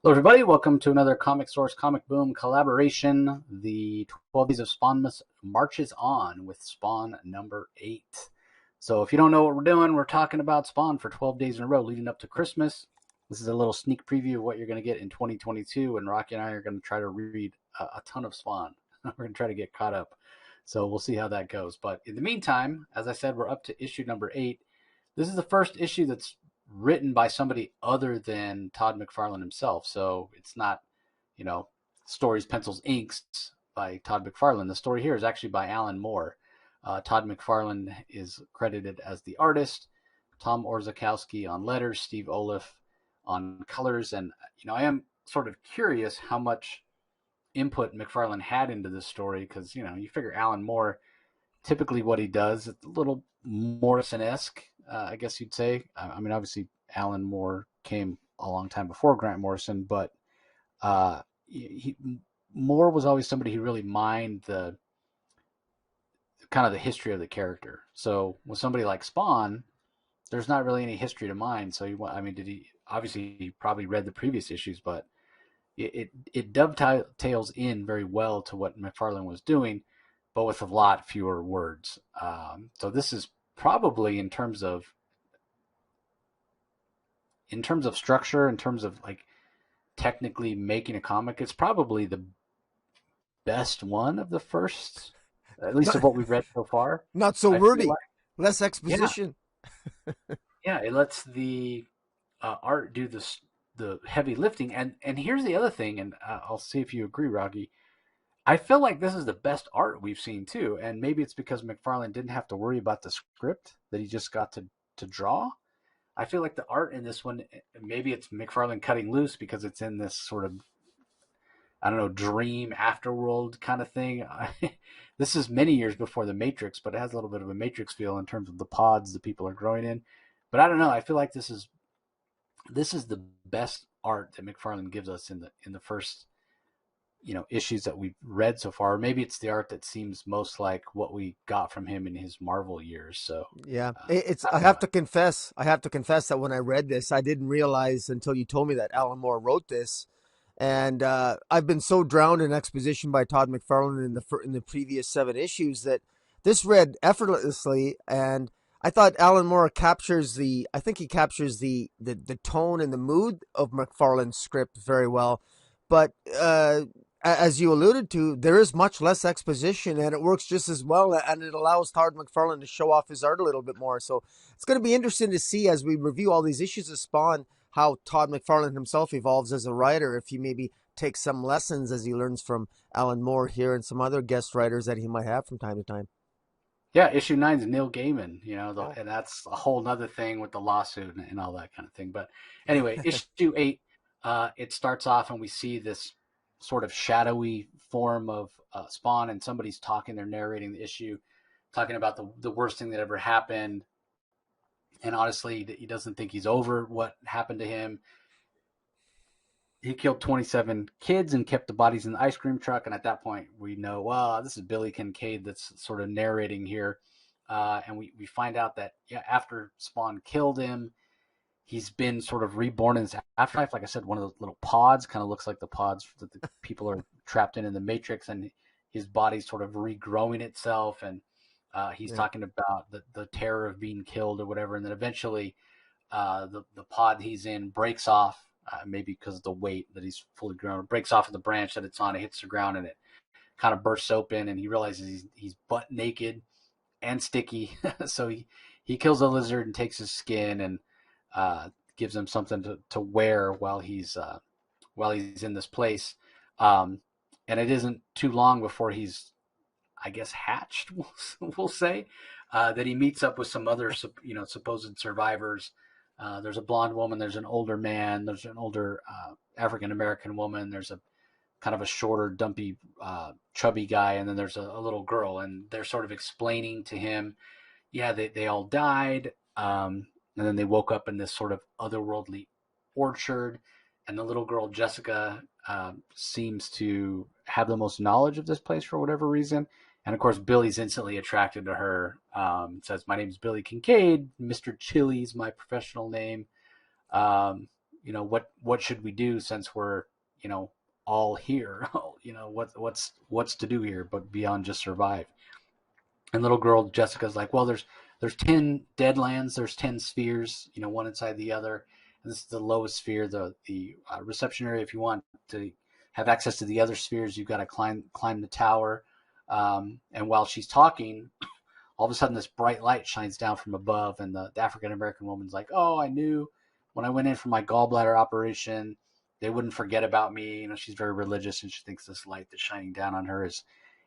Hello, everybody. Welcome to another Comic Source Comic Boom collaboration. The 12 Days of Spawn marches on with Spawn number 8. So, if you don't know what we're doing, we're talking about Spawn for 12 days in a row leading up to Christmas. This is a little sneak preview of what you're going to get in 2022, and Rocky and I are going to try to read a ton of Spawn. We're going to try to get caught up. So, we'll see how that goes. But in the meantime, as I said, we're up to issue number 8. This is the first issue that's written by somebody other than Todd McFarlane himself. So it's not, Stories, Pencils, Inks by Todd McFarlane. The story here is actually by Alan Moore. Todd McFarlane is credited as the artist, Tom Orzechowski on letters, Steve Oliff on colors. And, I am sort of curious how much input McFarlane had into this story because, you figure Alan Moore, typically what he does, it's a little Morrison-esque, I guess you'd say. I mean, obviously, Alan Moore came a long time before Grant Morrison, but he Moore was always somebody who really mined the kind of the history of the character. So with somebody like Spawn, there's not really any history to mine. So did he? Obviously, he probably read the previous issues, but it dovetails in very well to what McFarlane was doing, but with a lot fewer words. So this is probably in terms of structure, in terms of like technically making a comic, it's probably the best one of the first, at least Not, of what we've read so far. not so I feel wordy. like, Less yeah, exposition. yeah, it lets the art do the heavy lifting. And here's the other thing, and I'll see if you agree, Rocky. I feel like this is the best art we've seen too, and maybe it's because McFarlane didn't have to worry about the script that he just got to draw. I feel like the art in this one, maybe it's McFarlane cutting loose because it's in this sort of, I don't know, dream afterworld kind of thing. This is many years before the Matrix, but it has a little bit of a Matrix feel in terms of the pods that people are growing in. But I don't know. I feel like this is the best art that McFarlane gives us in the first issues that we've read so far. Or maybe it's the art that seems most like what we got from him in his Marvel years. So Yeah, it's. I I don't know. have to confess. I have to confess that when I read this, I didn't realize until you told me that Alan Moore wrote this, and I've been so drowned in exposition by Todd McFarlane in the previous 7 issues that this read effortlessly, and I thought Alan Moore captures the. I think he captures the tone and the mood of McFarlane's script very well, but as you alluded to, there is much less exposition and it works just as well. And it allows Todd McFarlane to show off his art a little bit more. So it's going to be interesting to see as we review all these issues of Spawn how Todd McFarlane himself evolves as a writer. If he maybe takes some lessons as he learns from Alan Moore here and some other guest writers that he might have from time to time. Yeah, issue 9's Neil Gaiman, Oh, and that's a whole other thing with the lawsuit and all that kind of thing. But anyway, issue 8, it starts off and we see this sort of shadowy form of Spawn, and somebody's talking, they're narrating the issue, talking about the worst thing that ever happened. And honestly, he doesn't think he's over what happened to him. He killed 27 kids and kept the bodies in the ice cream truck. And at that point, we know, well, this is Billy Kincaid that's sort of narrating here. And we find out that, yeah, after Spawn killed him, he's been sort of reborn in his afterlife. Like I said, one of those little pods kind of looks like the pods that the people are trapped in the Matrix, and his body's sort of regrowing itself. And he's yeah. talking about the terror of being killed or whatever. And then eventually the pod he's in breaks off, maybe because of the weight that he's fully grown. It breaks off of the branch that it's on. It hits the ground and it kind of bursts open, and he realizes he's butt naked and sticky. So he kills a lizard and takes his skin and gives him something to wear while he's in this place. And it isn't too long before he's, I guess, hatched. We'll say that he meets up with some other supposed survivors. There's a blonde woman. There's an older man. There's an older African American woman. There's a kind of a shorter, dumpy, chubby guy, and then there's a little girl, and they're sort of explaining to him, yeah, they all died, and then they woke up in this sort of otherworldly orchard, and the little girl Jessica seems to have the most knowledge of this place for whatever reason. And of course, Billy's instantly attracted to her. Says, "My name's Billy Kincaid. Mr. Chili's my professional name." Um, what should we do since we're, all here? What's to do here but beyond just survive? And little girl Jessica's like, well, there's 10 deadlands, there's 10 spheres, one inside the other. And this is the lowest sphere, the reception area. If you want to have access to the other spheres, you've got to climb the tower. And while she's talking, all of a sudden this bright light shines down from above, and the African American woman's like, oh, I knew when I went in for my gallbladder operation, they wouldn't forget about me. She's very religious, and she thinks this light that's shining down on her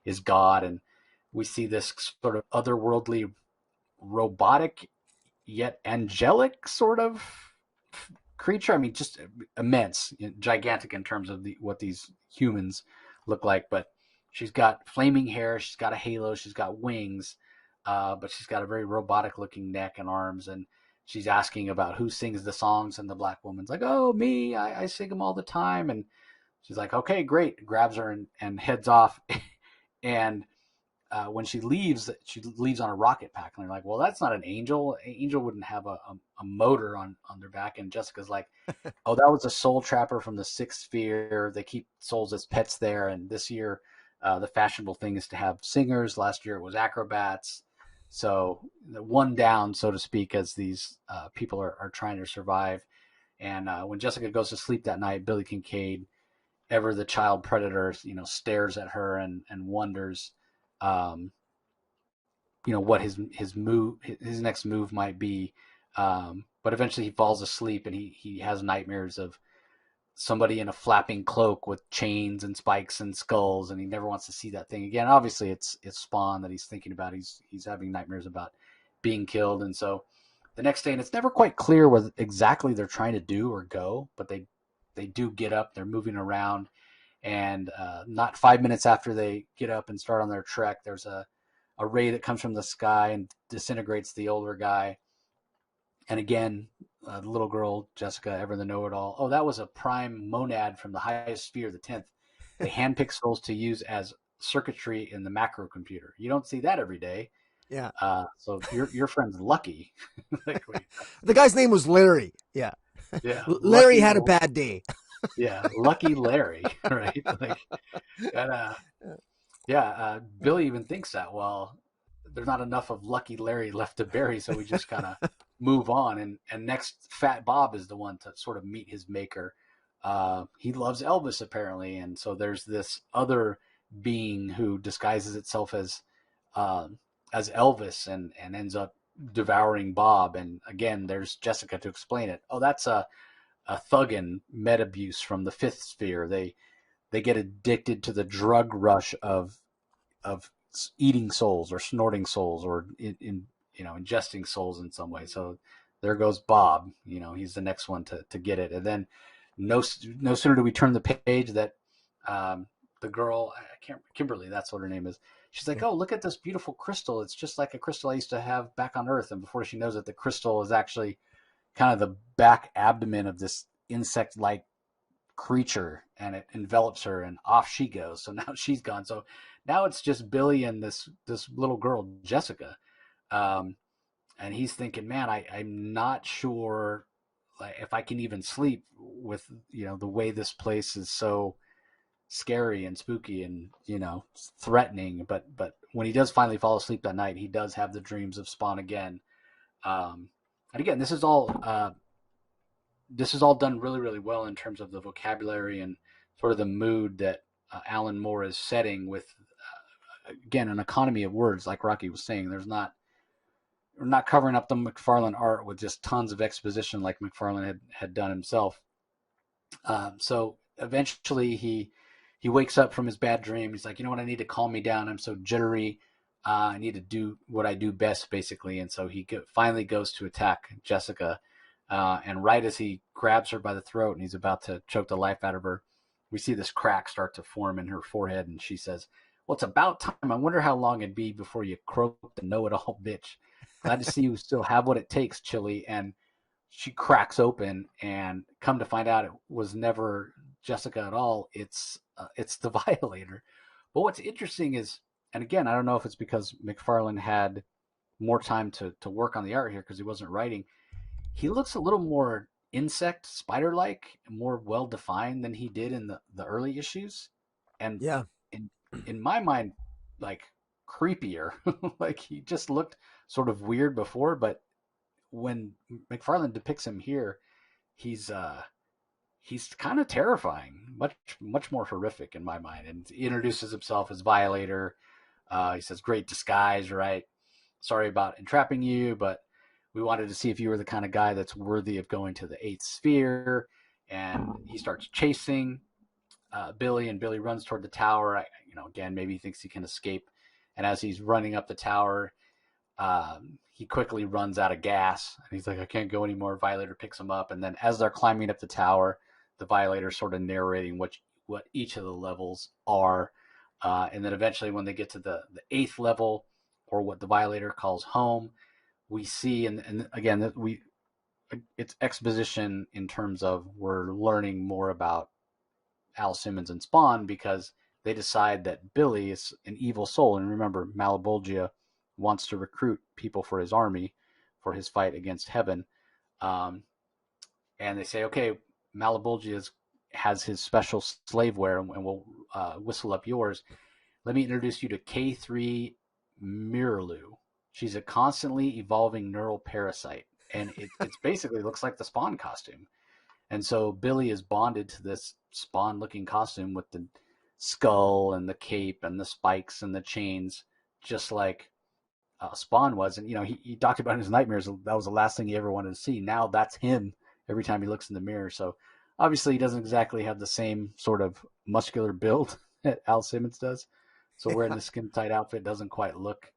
is God. And we see this sort of otherworldly, robotic yet angelic sort of creature. I mean, just immense, gigantic in terms of what these humans look like. But she's got flaming hair, she's got a halo, she's got wings, but she's got a very robotic looking neck and arms. And she's asking about who sings the songs, and the black woman's like, oh, me, I sing them all the time. And she's like, okay, great, grabs her and heads off. And when she leaves on a rocket pack, and they're like, well, that's not an angel. An angel wouldn't have a motor on their back. And Jessica's like, oh, that was a soul trapper from the sixth sphere. They keep souls as pets there. And this year, the fashionable thing is to have singers. Last year it was acrobats. So one down, so to speak, as these people are trying to survive. And when Jessica goes to sleep that night, Billy Kincaid, ever the child predator, stares at her and wonders, what his next move might be. But eventually he falls asleep, and he has nightmares of somebody in a flapping cloak with chains and spikes and skulls, and he never wants to see that thing again. Obviously it's Spawn that he's thinking about. He's having nightmares about being killed. And so the next day, and it's never quite clear what exactly they're trying to do or go, but they do get up, they're moving around. And not 5 minutes after they get up and start on their trek, there's a ray that comes from the sky and disintegrates the older guy. And again, the little girl, Jessica, ever the know-it-all. Oh, that was a prime monad from the highest sphere, the 10th. They handpick souls to use as circuitry in the macro computer. You don't see that every day. Yeah. So your friend's lucky. The guy's name was Larry. Yeah. Yeah. Larry had a bad day. Yeah, lucky Larry, right? Billy even thinks that, well, there's not enough of lucky Larry left to bury, so we just kind of move on. And next, Fat Bob is the one to sort of meet his maker. He loves Elvis, apparently, and so there's this other being who disguises itself as Elvis and ends up devouring Bob. And again, there's Jessica to explain it. Oh, that's a Thuggin med abuse from the fifth sphere. They get addicted to the drug rush of eating souls or snorting souls or ingesting souls in some way. So there goes Bob. He's the next one to get it. And then no sooner do we turn the page that the girl, Kimberly, that's what her name is. She's like, oh, look at this beautiful crystal. It's just like a crystal I used to have back on Earth. And before she knows it, the crystal is actually kind of the back abdomen of this insect-like creature, and it envelops her, and off she goes. So now she's gone. So now it's just Billy and this little girl, Jessica. And he's thinking, man, I'm not sure if I can even sleep with, the way this place is so scary and spooky and, threatening. But when he does finally fall asleep that night, he does have the dreams of Spawn again. And again, this is all done really, really well in terms of the vocabulary and sort of the mood that Alan Moore is setting with, again, an economy of words, like Rocky was saying. We're not covering up the McFarlane art with just tons of exposition like McFarlane had done himself. So eventually he wakes up from his bad dream. He's like, you know what, I need to calm me down. I'm so jittery. I need to do what I do best, basically. And so he finally goes to attack Jessica. And right as he grabs her by the throat and he's about to choke the life out of her, we see this crack start to form in her forehead. And she says, well, it's about time. I wonder how long it'd be before you croak the know-it-all bitch. Glad to see you still have what it takes, Chili. And she cracks open, and come to find out it was never Jessica at all. It's the Violator. But what's interesting is, and again, I don't know if it's because McFarlane had more time to work on the art here because he wasn't writing. He looks a little more insect, spider-like, more well-defined than he did in the early issues, and Yeah. in in my mind, like creepier. Like he just looked sort of weird before, but when McFarlane depicts him here, he's he's kind of terrifying, much more horrific in my mind. And he introduces himself as Violator. He says, "Great disguise, right? Sorry about entrapping you, but we wanted to see if you were the kind of guy that's worthy of going to the eighth sphere." And he starts chasing Billy, and Billy runs toward the tower. Again, maybe he thinks he can escape. And as he's running up the tower, he quickly runs out of gas. And he's like, "I can't go anymore." Violator picks him up. And then as they're climbing up the tower, the Violator sort of narrating what each of the levels are. And then eventually when they get to the eighth level, or what the Violator calls home, we see, and again, it's exposition in terms of we're learning more about Al Simmons and Spawn, because they decide that Billy is an evil soul. And remember, Malebolgia wants to recruit people for his army, for his fight against Heaven. And they say, okay, Malebolgia has his special slaveware, and we'll whistle up yours. Let me introduce you to K3 Miraloo. She's a constantly evolving neural parasite, and it's basically looks like the Spawn costume. And so Billy is bonded to this Spawn-looking costume with the skull and the cape and the spikes and the chains, just like Spawn was. And he talked about in his nightmares that was the last thing he ever wanted to see. Now that's him every time he looks in the mirror. So obviously he doesn't exactly have the same sort of muscular build that Al Simmons does. So wearing the skin tight outfit doesn't quite look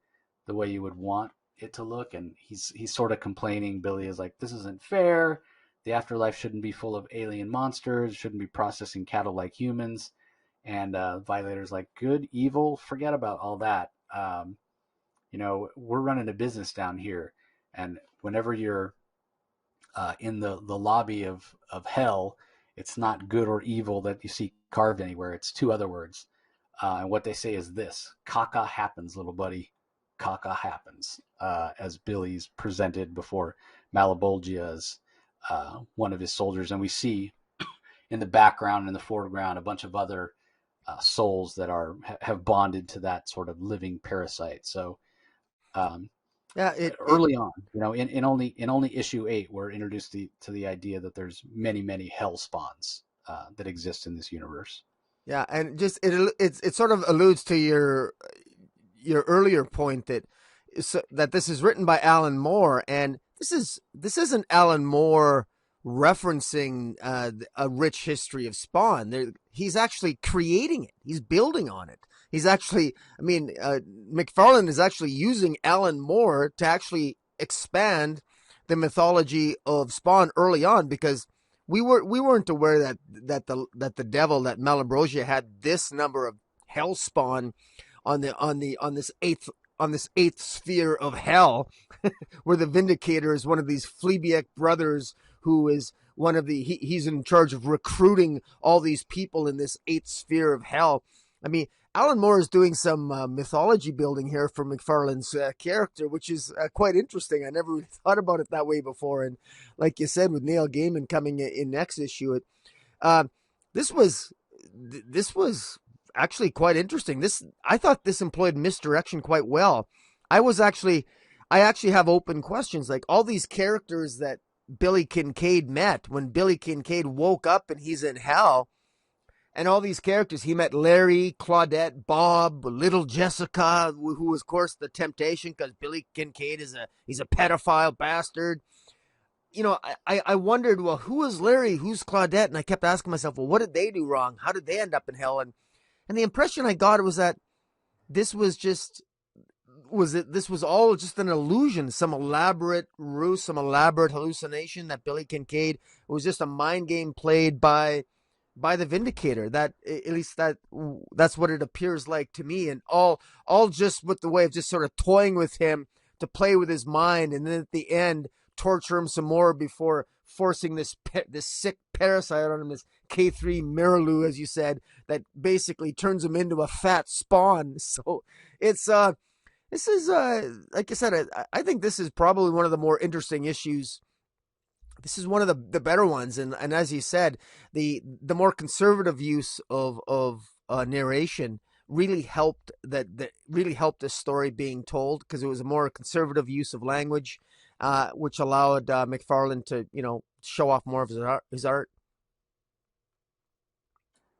the way you would want it to look. And he's sort of complaining. Billy is like, "This isn't fair. The afterlife shouldn't be full of alien monsters. Shouldn't be processing cattle like humans." And Violator's like, "Good, evil, forget about all that. We're running a business down here, and whenever you're in the lobby of hell, it's not good or evil that you see carved anywhere. It's two other words. And what they say is this: caca happens, little buddy. Caca happens." As Billy's presented before Malebolgia as one of his soldiers. And we see in the background, in the foreground, a bunch of other souls that have bonded to that sort of living parasite. So Yeah, early on, in only issue 8, we're introduced to the idea that there's many hellspawns that exist in this universe. yeah, and just it sort of alludes to your earlier point that this is written by Alan Moore, and this isn't Alan Moore referencing a rich history of Spawn. He's actually creating it. He's building on it. He's actually, McFarlane is actually using Alan Moore to actually expand the mythology of Spawn early on, because we weren't aware that the devil, that Malabrosia, had this number of hellspawn on this eighth sphere of hell, where the Vindicator is one of these Fleabag brothers who is one of he's in charge of recruiting all these people in this eighth sphere of hell. I mean, Alan Moore is doing some mythology building here for McFarlane's character, which is quite interesting. I never really thought about it that way before. And like you said, with Neil Gaiman coming in next issue, this was actually quite interesting. I thought this employed misdirection quite well. I actually have open questions, like all these characters that Billy Kincaid met when Billy Kincaid woke up and he's in hell. And all these characters, he met Larry, Claudette, Bob, little Jessica, who was, of course, the temptation, because Billy Kincaid he's a pedophile bastard. I wondered, well, who is Larry? Who's Claudette? And I kept asking myself, well, what did they do wrong? How did they end up in hell? And the impression I got was that this was all just an illusion, some elaborate ruse, some elaborate hallucination that Billy Kincaid, it was just a mind game played by the Vindicator. That, at least that's what it appears like to me, and all just with the way of just sort of toying with him to play with his mind, and then at the end torture him some more before forcing this sick parasite on him, this K3 Miraloo, as you said, that basically turns him into a fat Spawn. So it's this is like I said, I think this is probably one of the more interesting issues This is one of the better ones, and as you said, the more conservative use of narration really helped that really helped this story being told, because it was a more conservative use of language, which allowed McFarlane to show off more of his art.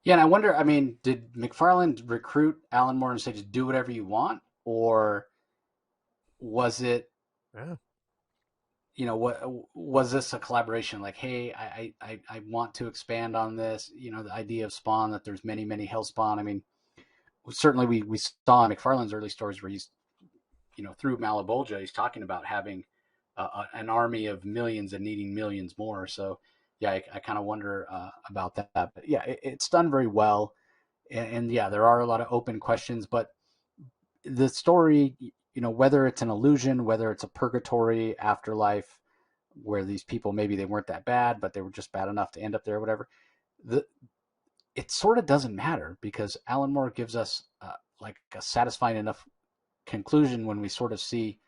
Yeah, and I wonder. I mean, did McFarlane recruit Alan Moore and say just do whatever you want, or was it, Yeah. what was this a collaboration? Like, hey, I want to expand on this. The idea of Spawn, that there's many hellspawn. I mean, certainly we saw in McFarlane's early stories where he's, through Malebolgia, he's talking about having an army of millions and needing millions more. So yeah, I kind of wonder about that. But yeah, it's done very well, and yeah, there are a lot of open questions, but the story, whether it's an illusion, whether it's a purgatory afterlife where these people, maybe they weren't that bad, but they were just bad enough to end up there, or whatever. The It sort of doesn't matter, because Alan Moore gives us like a satisfying enough conclusion when we sort of see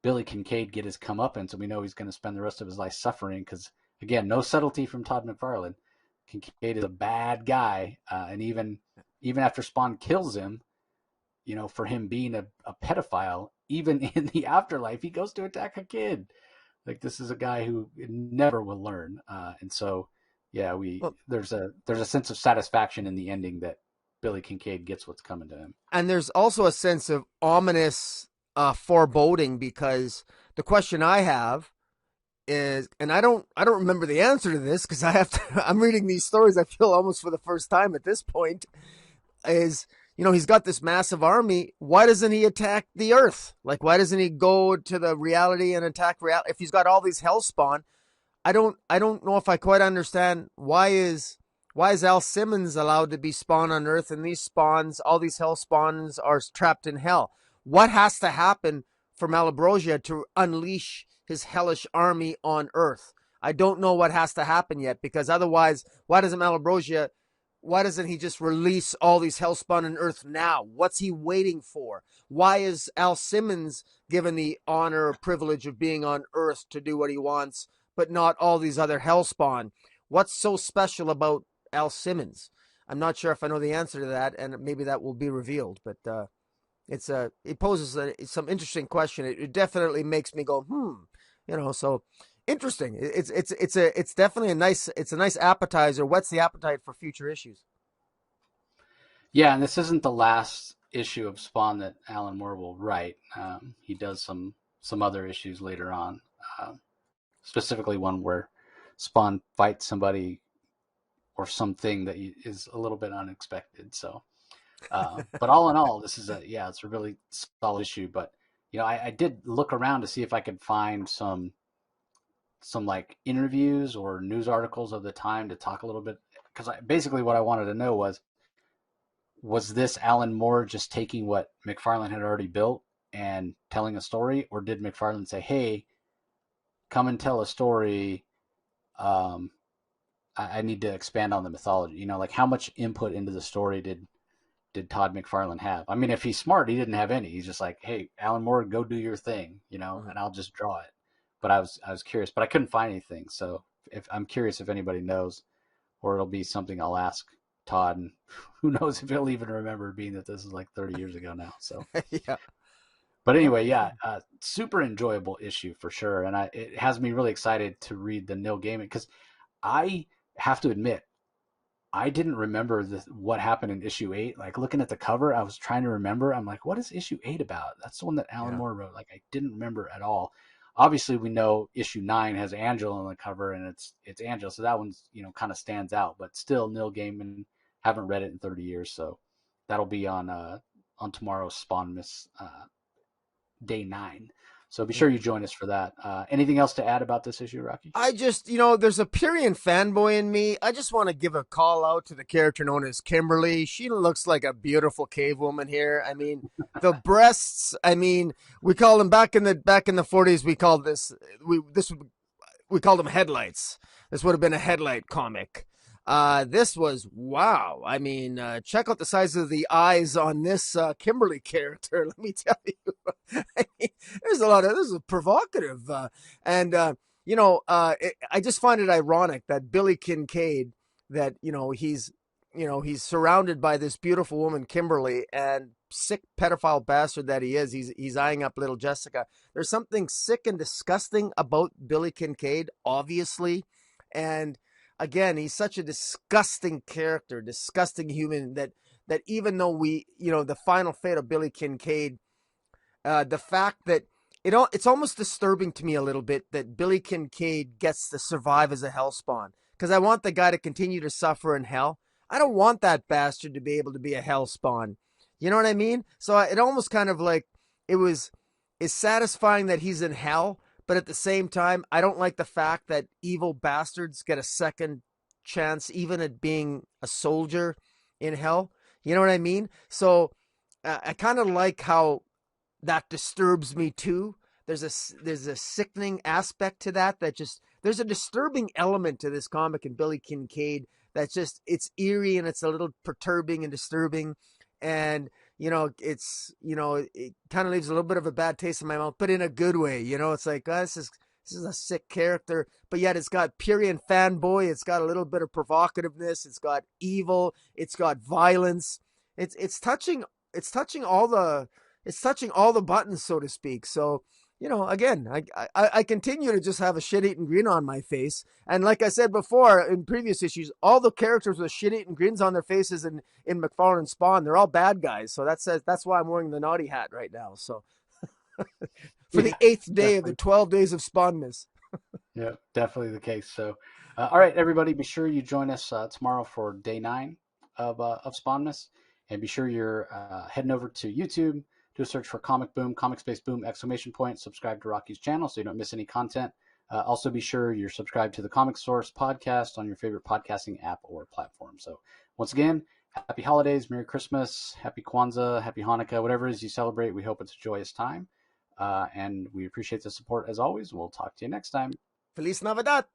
Billy Kincaid get his comeuppance, and we know he's going to spend the rest of his life suffering. Because again, no subtlety from Todd McFarlane. Kincaid is a bad guy, and even after Spawn kills him, for him being a pedophile, even in the afterlife, he goes to attack a kid. Like, this is a guy who never will learn, and so yeah, Well, there's a sense of satisfaction in the ending that Billy Kincaid gets what's coming to him. and there's also a sense of ominous foreboding, because the question I have is, and I don't remember the answer to this, because I'm reading these stories, I feel, almost for the first time at this point, is, he's got this massive army. Why doesn't he attack the Earth? Like, why doesn't he go to the reality and attack reality? If he's got all these hellspawn, I don't know if I quite understand why is Al Simmons allowed to be spawned on Earth, and these spawns, all these hell spawns, are trapped in hell? What has to happen for Malabrosia to unleash his hellish army on Earth? I don't know what has to happen yet, because otherwise, why doesn't he just release all these hellspawn on Earth now? What's he waiting for? Why is Al Simmons given the honor or privilege of being on Earth to do what he wants, but not all these other hellspawn? What's so special about Al Simmons? I'm not sure if I know the answer to that, and maybe that will be revealed. But it poses some interesting question. It definitely makes me go, So interesting. It's definitely a nice appetizer. Whets the appetite for future issues. Yeah, and this isn't the last issue of Spawn that Alan Moore will write. He does some other issues later on, uh, specifically one where Spawn fights somebody or something that is a little bit unexpected. So, but all in all, this is it's a really solid issue. But I did look around to see if I could find some like interviews or news articles of the time to talk a little bit, because basically what I wanted to know was this Alan Moore just taking what McFarlane had already built and telling a story, or did McFarlane say, "Hey, come and tell a story. Um, I need to expand on the mythology." Like, how much input into the story did Todd McFarlane have? I mean, if he's smart, he didn't have any. He's just like, "Hey, Alan Moore, go do your thing," and I'll just draw it. But I was curious, but I couldn't find anything. So if I'm curious if anybody knows, or it'll be something I'll ask Todd, and who knows if he'll even remember, being that this is like 30 years ago now. So, Yeah. but Well, anyway, yeah, super enjoyable issue for sure, and it has me really excited to read the Neil Gaiman, because I have to admit, I didn't remember what happened in issue 8. Like, looking at the cover, I was trying to remember. I'm like, what is issue 8 about? That's the one that Alan yeah. Moore wrote. Like, I didn't remember at all. Obviously, we know issue 9 has Angela on the cover, and it's Angela, so that one's kind of stands out. But still, Neil Gaiman, haven't read it in 30 years, so that'll be on tomorrow's Spawn Miss day 9. So be sure you join us for that. Anything else to add about this issue, Rocky? I just, there's a Pyrian fanboy in me. I just want to give a call out to the character known as Kimberly. She looks like a beautiful cave woman here. I mean, the breasts. I mean, we called them back in the 40s. We called we called them headlights. This would have been a headlight comic. This was wow. I mean, check out the size of the eyes on this Kimberly character. Let me tell you, I mean, this is provocative, and I just find it ironic that Billy Kincaid, that he's surrounded by this beautiful woman Kimberly, and sick pedophile bastard that he is, he's eyeing up little Jessica. There's something sick and disgusting about Billy Kincaid, obviously, and again, he's such a disgusting character, disgusting human, that even though the final fate of Billy Kincaid, the fact that it's almost disturbing to me a little bit that Billy Kincaid gets to survive as a hellspawn, because I want the guy to continue to suffer in hell. I don't want that bastard to be able to be a hellspawn. You know what I mean? So it almost kind of like it's satisfying that he's in hell, but at the same time, I don't like the fact that evil bastards get a second chance, even at being a soldier in hell. You know what I mean? So I kind of like how that disturbs me too. There's a sickening aspect to that. There's a disturbing element to this comic and Billy Kincaid that's just, it's eerie and it's a little perturbing and disturbing, and it kind of leaves a little bit of a bad taste in my mouth, but in a good way. It's like, this is a sick character, but yet it's got Purian fanboy. It's got a little bit of provocativeness. It's got evil. It's got violence. It's touching all the buttons, so to speak. So, again, I continue to just have a shit-eating grin on my face. And like I said before in previous issues, all the characters with shit-eating grins on their faces in McFarlane Spawn, they're all bad guys. So that's why I'm wearing the naughty hat right now. So for the 8th day of the 12 days of Spawnmas. Yeah, definitely the case. So, all right, everybody, be sure you join us tomorrow for day 9 of Spawnmas, and be sure you're heading over to YouTube. Do a search for Comic Boom, Comic Space Boom, ! Subscribe to Rocky's channel so you don't miss any content. Also, be sure you're subscribed to the Comic Source podcast on your favorite podcasting app or platform. So, once again, happy holidays, Merry Christmas, Happy Kwanzaa, Happy Hanukkah, whatever it is you celebrate. We hope it's a joyous time. And we appreciate the support as always. We'll talk to you next time. Feliz Navidad!